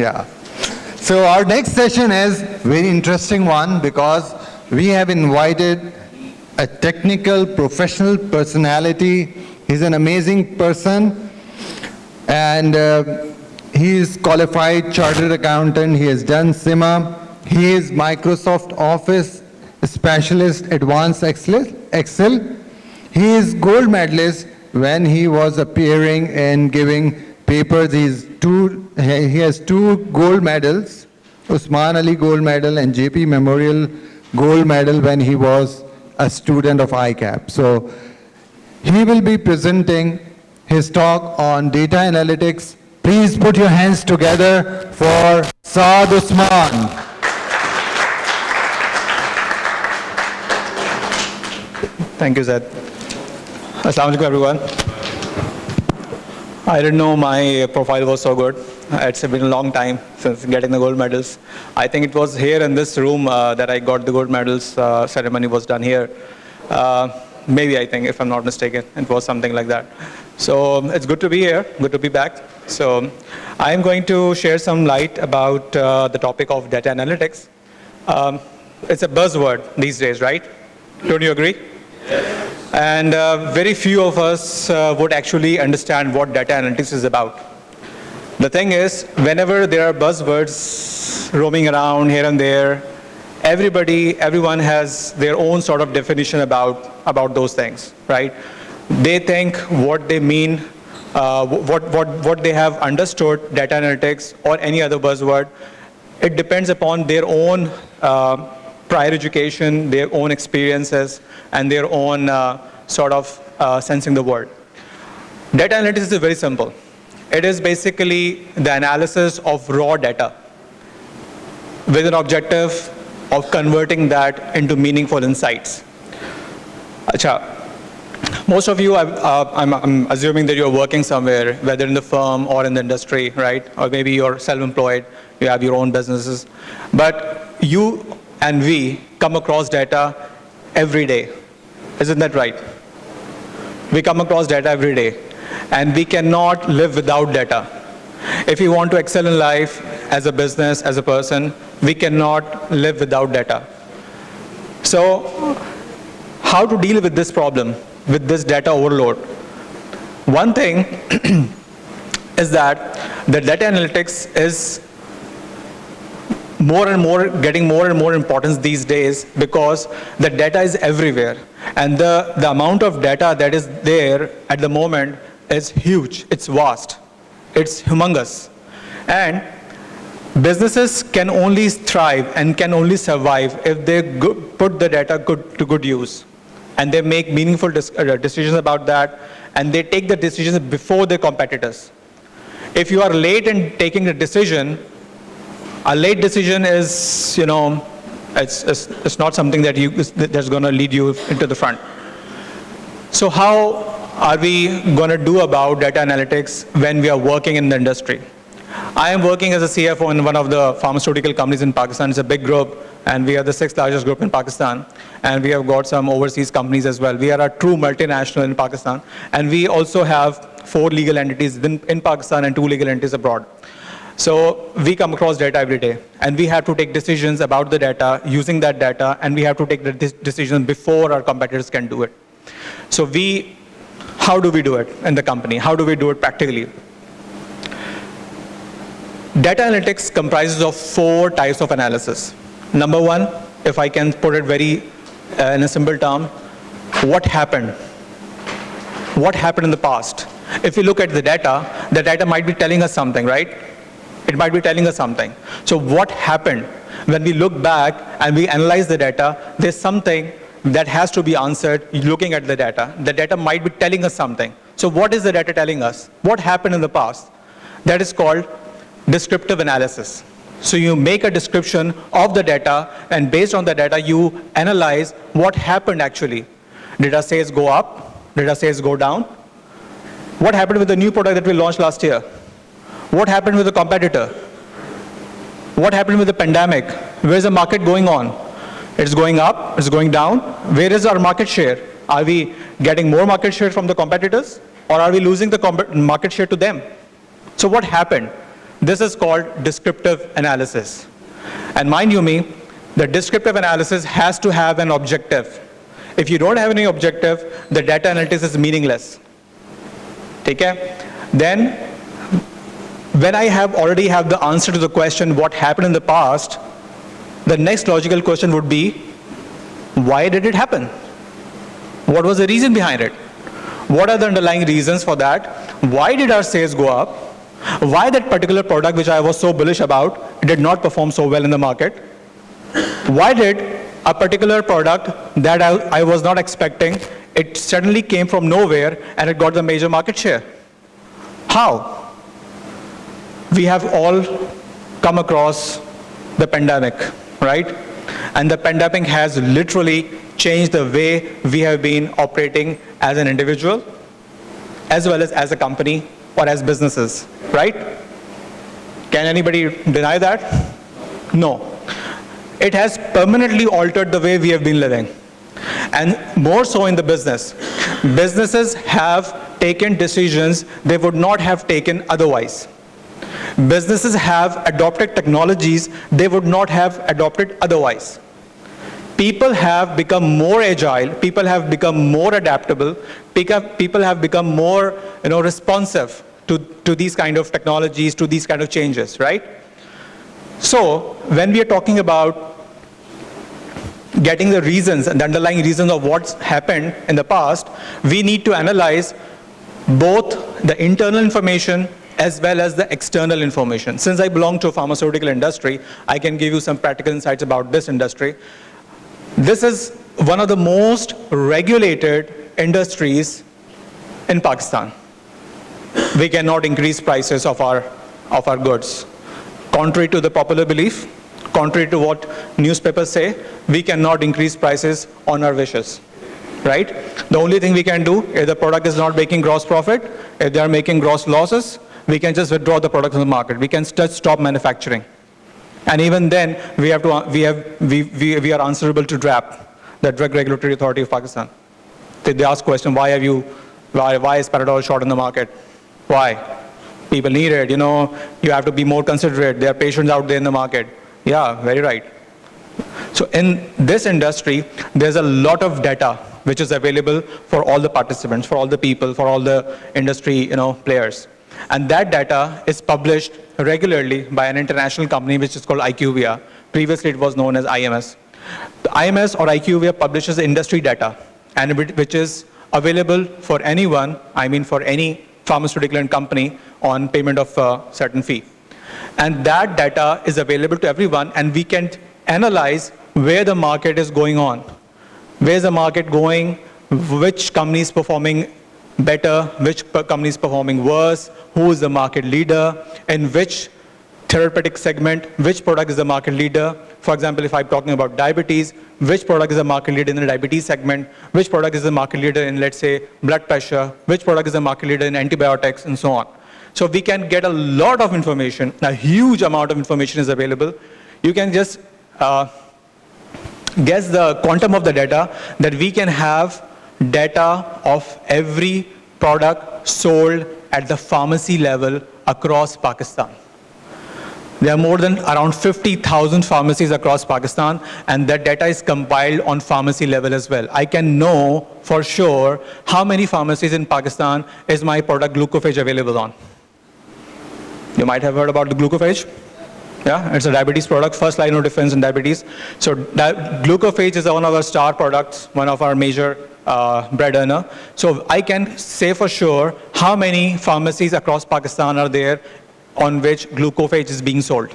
Yeah. So our next session is very interesting one because we have invited a technical, professional personality. He's an amazing person, and he is qualified chartered accountant. He has done SIMA. He is Microsoft Office Specialist Advanced Excel. He is gold medalist when he was appearing and giving papers. He has 2 gold medals, Usman Ali gold medal and JP Memorial gold medal when he was a student of ICAP. So he will be presenting his talk on data analytics. Please put your hands together for Saad Usman. Thank you, Saad. Assalamu alaikum, everyone. I didn't know my profile was so good. It's been a long time since getting the gold medals. I think it was here in this room that I got the gold medals. Ceremony was done here. Maybe, I think, if I'm not mistaken, it was something like that. So it's good to be here, good to be back. So I'm going to share some light about the topic of data analytics. It's a buzzword these days, right? Don't you agree? And very few of us would actually understand what data analytics is about. The thing is, whenever there are buzzwords roaming around here and there, everyone has their own sort of definition about those things, right? They think what they mean, what they have understood, data analytics or any other buzzword, it depends upon their own prior education, their own experiences, and their own sort of sensing the world. Data analytics is very simple. It is basically the analysis of raw data with an objective of converting that into meaningful insights. Acha, most of you, I'm assuming that you're working somewhere, whether in the firm or in the industry, right? Or maybe you're self-employed, you have your own businesses. But you and we come across data every day. Isn't that right? We come across data every day, and we cannot live without data. If we want to excel in life, as a business, as a person, we cannot live without data. So, how to deal with this problem, with this data overload? One thing is that the data analytics is getting more and more importance these days because the data is everywhere. And the amount of data that is there at the moment is huge, it's vast, it's humongous. And businesses can only thrive and can only survive if they put the data to good use. And they make meaningful decisions about that, and they take the decisions before their competitors. If you are late in taking the decision, a late decision is, you know, it's not something that's going to lead you into the front. So how are we going to do about data analytics when we are working in the industry? I am working as a CFO in one of the pharmaceutical companies in Pakistan. It's a big group, and we are the 6th largest group in Pakistan. And we have got some overseas companies as well. We are a true multinational in Pakistan. And we also have 4 legal entities in Pakistan and 2 legal entities abroad. So we come across data every day, and we have to take decisions about the data, using that data, and we have to take the decision before our competitors can do it. So how do we do it in the company? How do we do it practically? Data analytics comprises of 4 types of analysis. Number 1, if I can put it very in a simple term, what happened? What happened in the past? If we look at the data might be telling us something, right? It might be telling us something. So what happened? When we look back and we analyze the data, there's something that has to be answered looking at the data. The data might be telling us something. So what is the data telling us? What happened in the past? That is called descriptive analysis. So you make a description of the data, and based on the data, you analyze what happened actually. Did our sales go up? Did our sales go down? What happened with the new product that we launched last year? What happened with the competitor? What happened with the pandemic? Where is the market going on? It's going up, it's going down. Where is our market share? Are we getting more market share from the competitors, or are we losing the market share to them? So what happened? This is called descriptive analysis. And mind you me, the descriptive analysis has to have an objective. If you don't have any objective, the data analytics is meaningless. Okay? Then, when I already have the answer to the question, what happened in the past, the next logical question would be, why did it happen? What was the reason behind it? What are the underlying reasons for that? Why did our sales go up? Why that particular product which I was so bullish about did not perform so well in the market? Why did a particular product that I was not expecting, it suddenly came from nowhere and it got the major market share? How? We have all come across the pandemic, right? And the pandemic has literally changed the way we have been operating as an individual, as well as a company or as businesses, right? Can anybody deny that? No. It has permanently altered the way we have been living. And more so in the business. Businesses have taken decisions they would not have taken otherwise. Businesses have adopted technologies they would not have adopted otherwise. People have become more agile, people have become more adaptable, people have become more responsive to these kind of technologies, to these kind of changes, right? So when we are talking about getting the reasons and the underlying reasons of what's happened in the past, we need to analyze both the internal information as well as the external information. Since I belong to a pharmaceutical industry, I can give you some practical insights about this industry. This is one of the most regulated industries in Pakistan. We cannot increase prices of our goods. Contrary to the popular belief, contrary to what newspapers say, we cannot increase prices on our wishes, right? The only thing we can do, if the product is not making gross profit, if they are making gross losses, we can just withdraw the product from the market. We can just stop manufacturing. And even then, we are answerable to DRAP, the Drug Regulatory Authority of Pakistan. They ask question, why is Panadol short in the market? Why? People need it, you have to be more considerate. There are patients out there in the market. Yeah, very right. So in this industry, there's a lot of data which is available for all the participants, for all the people, for all the industry players. And that data is published regularly by an international company which is called IQVIA. Previously it was known as IMS. The IMS or IQVIA publishes industry data, and which is available for anyone, for any pharmaceutical company on payment of a certain fee. And that data is available to everyone, and we can analyze where the market is going on. Where's the market going? Which company is performing better? Which company is performing worse? Who is the market leader? In which therapeutic segment? Which product is the market leader? For example, if I'm talking about diabetes, which product is the market leader in the diabetes segment? Which product is the market leader in, let's say, blood pressure? Which product is the market leader in antibiotics, and so on? So we can get a lot of information. A huge amount of information is available. You can just guess the quantum of the data, that we can have data of every product sold at the pharmacy level across Pakistan. There are more than around 50,000 pharmacies across Pakistan, and that data is compiled on pharmacy level as well. I can know for sure how many pharmacies in Pakistan is my product glucophage available on. You might have heard about the glucophage. Yeah, it's a diabetes product, first line of defense in diabetes. So glucophage is one of our star products, one of our major bread earner. So I can say for sure how many pharmacies across Pakistan are there on which glucophage is being sold.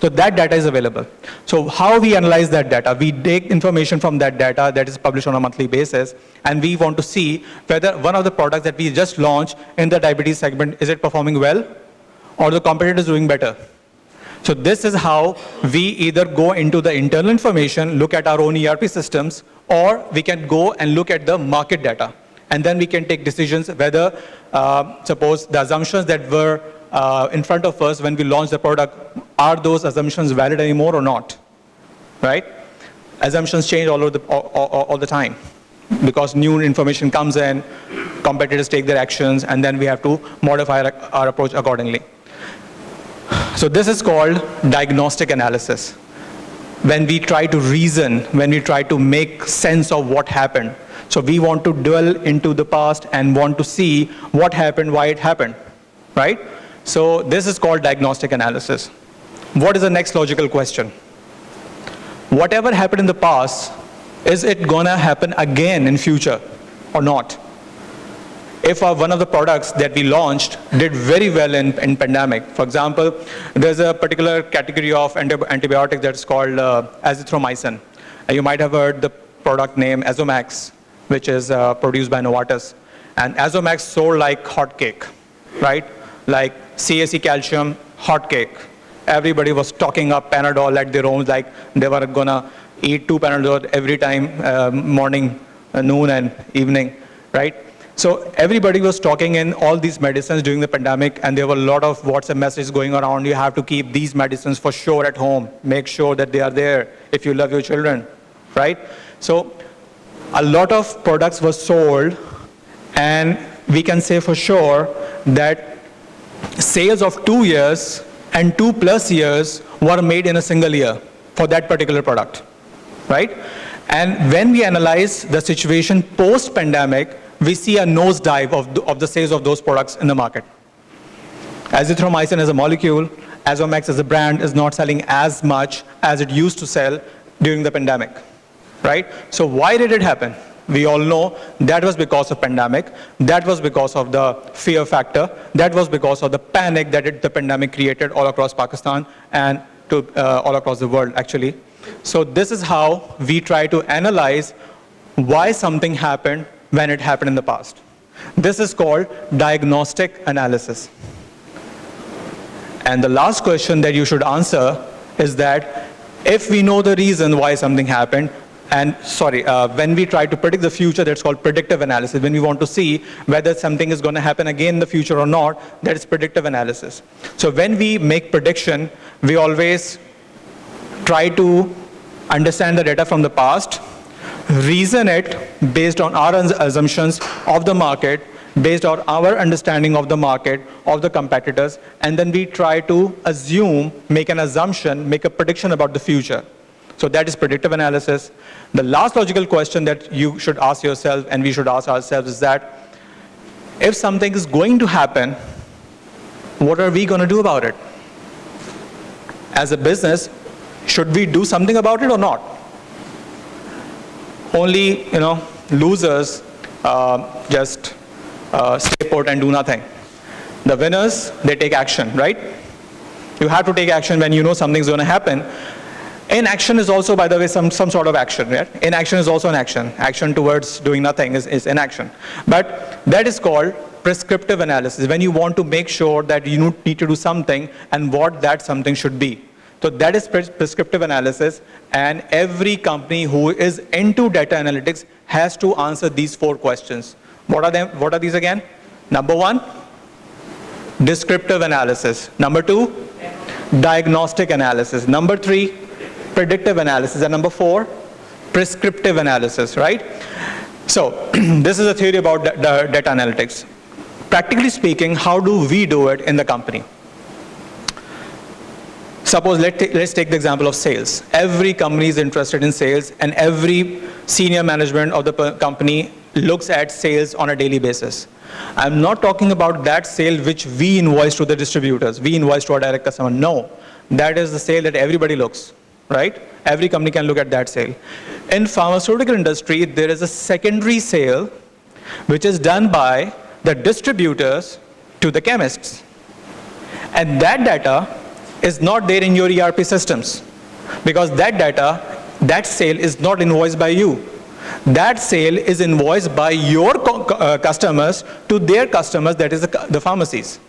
So that data is available. So how we analyze that data? We take information from that data that is published on a monthly basis, and we want to see whether one of the products that we just launched in the diabetes segment, is it performing well, or the competitor is doing better. So this is how we either go into the internal information, look at our own ERP systems, or we can go and look at the market data. And then we can take decisions whether, suppose the assumptions that were in front of us when we launched the product, are those assumptions valid anymore or not, right? Assumptions change all the time, because new information comes in, competitors take their actions, and then we have to modify our approach accordingly. So this is called diagnostic analysis. When we try to reason, when we try to make sense of what happened. So we want to dwell into the past and want to see what happened, why it happened, right? So this is called diagnostic analysis. What is the next logical question? Whatever happened in the past, is it gonna happen again in future or not? If one of the products that we launched did very well in pandemic, for example, there's a particular category of antibiotics that's called azithromycin. You might have heard the product name Azomax, which is produced by Novartis. And Azomax sold like hotcake, right? Like CAC calcium, hotcake. Everybody was stocking up Panadol at their own, like they were gonna eat 2 Panadol every time, morning, noon and evening, right? So everybody was stocking in all these medicines during the pandemic, and there were a lot of WhatsApp messages going around. You have to keep these medicines for sure at home. Make sure that they are there if you love your children, right? So a lot of products were sold, and we can say for sure that sales of 2 years and 2+ years were made in a single year for that particular product, right? And when we analyze the situation post-pandemic, we see a nosedive of the sales of those products in the market. Azithromycin as a molecule, Azomax as a brand is not selling as much as it used to sell during the pandemic, right? So why did it happen? We all know that was because of pandemic, that was because of the fear factor, that was because of the panic that the pandemic created all across Pakistan and all across the world actually. So this is how we try to analyze why something happened when it happened in the past. This is called diagnostic analysis. And the last question that you should answer is that if we know the reason why something happened, and when we try to predict the future, that's called predictive analysis. When we want to see whether something is going to happen again in the future or not, that is predictive analysis. So when we make prediction, we always try to understand the data from the past, reason it based on our assumptions of the market, based on our understanding of the market, of the competitors, and then we try to assume, make an assumption, make a prediction about the future. So that is predictive analysis. The last logical question that you should ask yourself, and we should ask ourselves, is that if something is going to happen, what are we going to do about it? As a business, should we do something about it or not? Only, losers just stay put and do nothing. The winners, they take action, right? You have to take action when you know something's going to happen. Inaction is also, by the way, some sort of action, right? Inaction is also an action. Action towards doing nothing is inaction. But that is called prescriptive analysis, when you want to make sure that you need to do something and what that something should be. So that is prescriptive analysis, and every company who is into data analytics has to answer these 4 questions. What are them? What are these again? Number 1, descriptive analysis. Number 2, diagnostic analysis. Number 3, predictive analysis. And number 4, prescriptive analysis, right? So this is a theory about data analytics. Practically speaking, how do we do it in the company? Suppose let's take the example of sales. Every company is interested in sales, and every senior management of the company looks at sales on a daily basis. I'm not talking about that sale which we invoice to the distributors, we invoice to our direct customer. No, that is the sale that everybody looks, right? Every company can look at that sale. In pharmaceutical industry, there is a secondary sale which is done by the distributors to the chemists. And that data is not there in your ERP systems, because that data, that sale is not invoiced by you. That sale is invoiced by your customers to their customers, that is the pharmacies.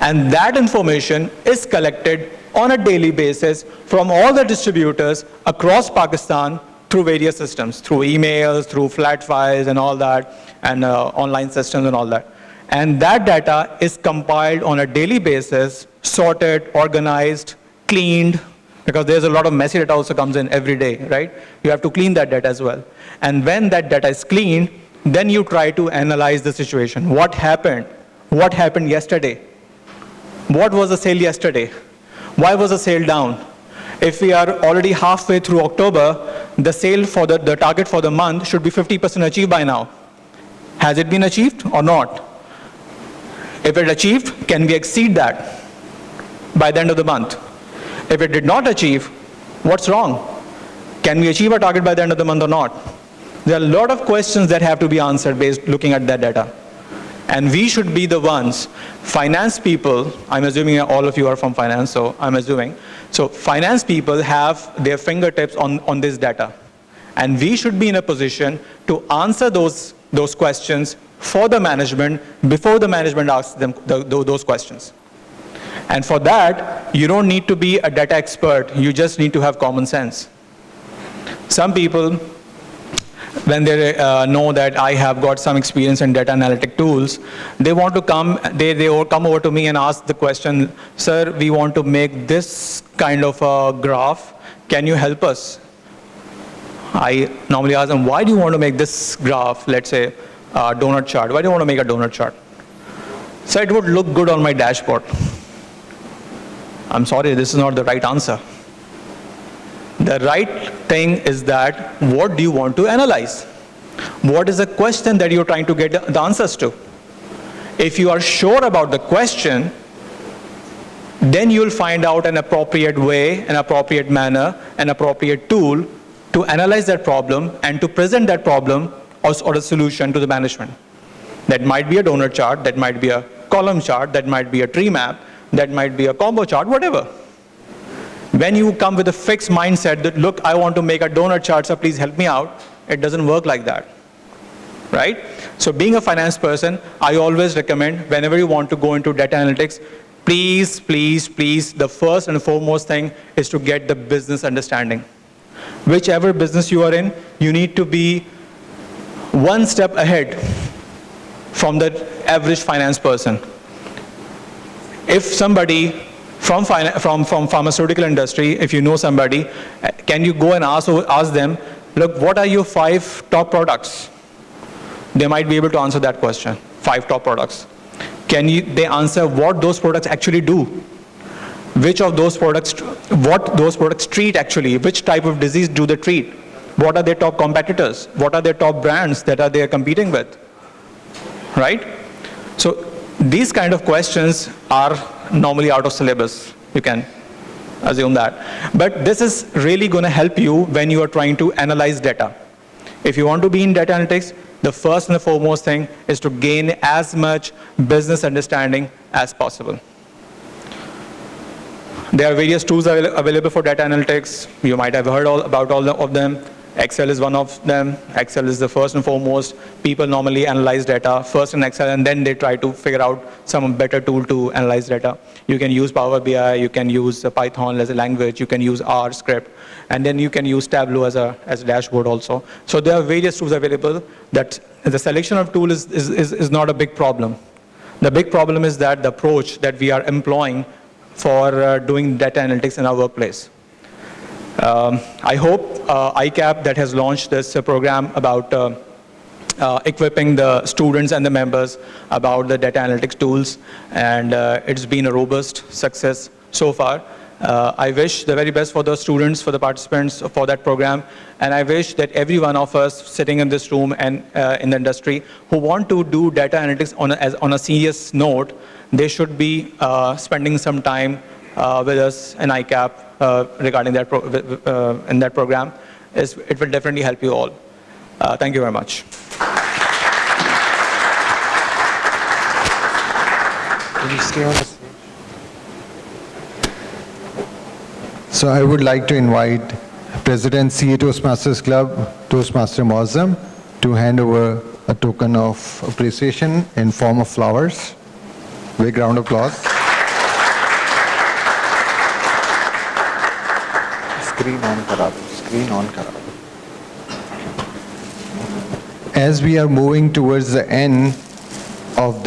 And that information is collected on a daily basis from all the distributors across Pakistan through various systems, through emails, through flat files and all that, and online systems and all that. And that data is compiled on a daily basis, sorted, organized, cleaned, because there's a lot of messy data also comes in every day, right? You have to clean that data as well. And when that data is cleaned, then you try to analyze the situation. What happened? What happened yesterday? What was the sale yesterday? Why was the sale down? If we are already halfway through October, the sale for the target for the month should be 50% achieved by now. Has it been achieved or not? If it achieved, can we exceed that by the end of the month? If it did not achieve, what's wrong? Can we achieve our target by the end of the month or not? There are a lot of questions that have to be answered based looking at that data. And we should be the ones, finance people, I'm assuming all of you are from finance, so I'm assuming. So finance people have their fingertips on this data. And we should be in a position to answer those questions for the management before the management asks them those questions. And for that, you don't need to be a data expert, you just need to have common sense. Some people, when they know that I have got some experience in data analytic tools, they want to come, they come over to me and ask the question, sir, we want to make this kind of a graph, can you help us? I normally ask them, why do you want to make this graph, let's say, a donut chart? Why do you want to make a donut chart? So it would look good on my dashboard. I'm sorry, this is not the right answer. The right thing is that, what do you want to analyze? What is the question that you're trying to get the answers to? If you are sure about the question, then you'll find out an appropriate way, an appropriate manner, an appropriate tool to analyze that problem and to present that problem or a solution to the management. That might be a donut chart, that might be a column chart, that might be a tree map, that might be a combo chart, whatever. When you come with a fixed mindset that, look, I want to make a donut chart, so please help me out, it doesn't work like that, right? So being a finance person, I always recommend, whenever you want to go into data analytics, please, please, please, the first and foremost thing is to get the business understanding. Whichever business you are in, you need to be one step ahead from the average finance person. If somebody from pharmaceutical industry, if you know somebody, can you go and ask them, look, what are your 5 top products? They might be able to answer that question, 5 top products. They answer what those products actually do? Which of those products, what those products treat actually? Which type of disease do they treat? What are their top competitors? What are their top brands that they are competing with? Right? So these kind of questions are normally out of syllabus. You can assume that. But this is really going to help you when you are trying to analyze data. If you want to be in data analytics, the first and the foremost thing is to gain as much business understanding as possible. There are various tools available for data analytics. You might have heard about all of them. Excel is one of them. Excel is the first and foremost. People normally analyze data first in Excel, and then they try to figure out some better tool to analyze data. You can use Power BI, you can use Python as a language, you can use R script, and then you can use Tableau as a dashboard also. So there are various tools available. That the selection of tool is not a big problem. The big problem is that the approach that we are employing for doing data analytics in our workplace. I hope ICAP that has launched this program about equipping the students and the members about the data analytics tools, and it's been a robust success so far. I wish the very best for the students, for the participants for that program, and I wish that every one of us sitting in this room and in the industry who want to do data analytics on a serious note, they should be spending some time with us in ICAP regarding that in that program. It will definitely help you all. Thank you very much. Can you stay on the stage? So I would like to invite President CA Toastmasters Club, Toastmaster Muazzam, to hand over a token of appreciation in form of flowers. Big round of applause. Screen on kara do, screen on kara do. As we are moving towards the end of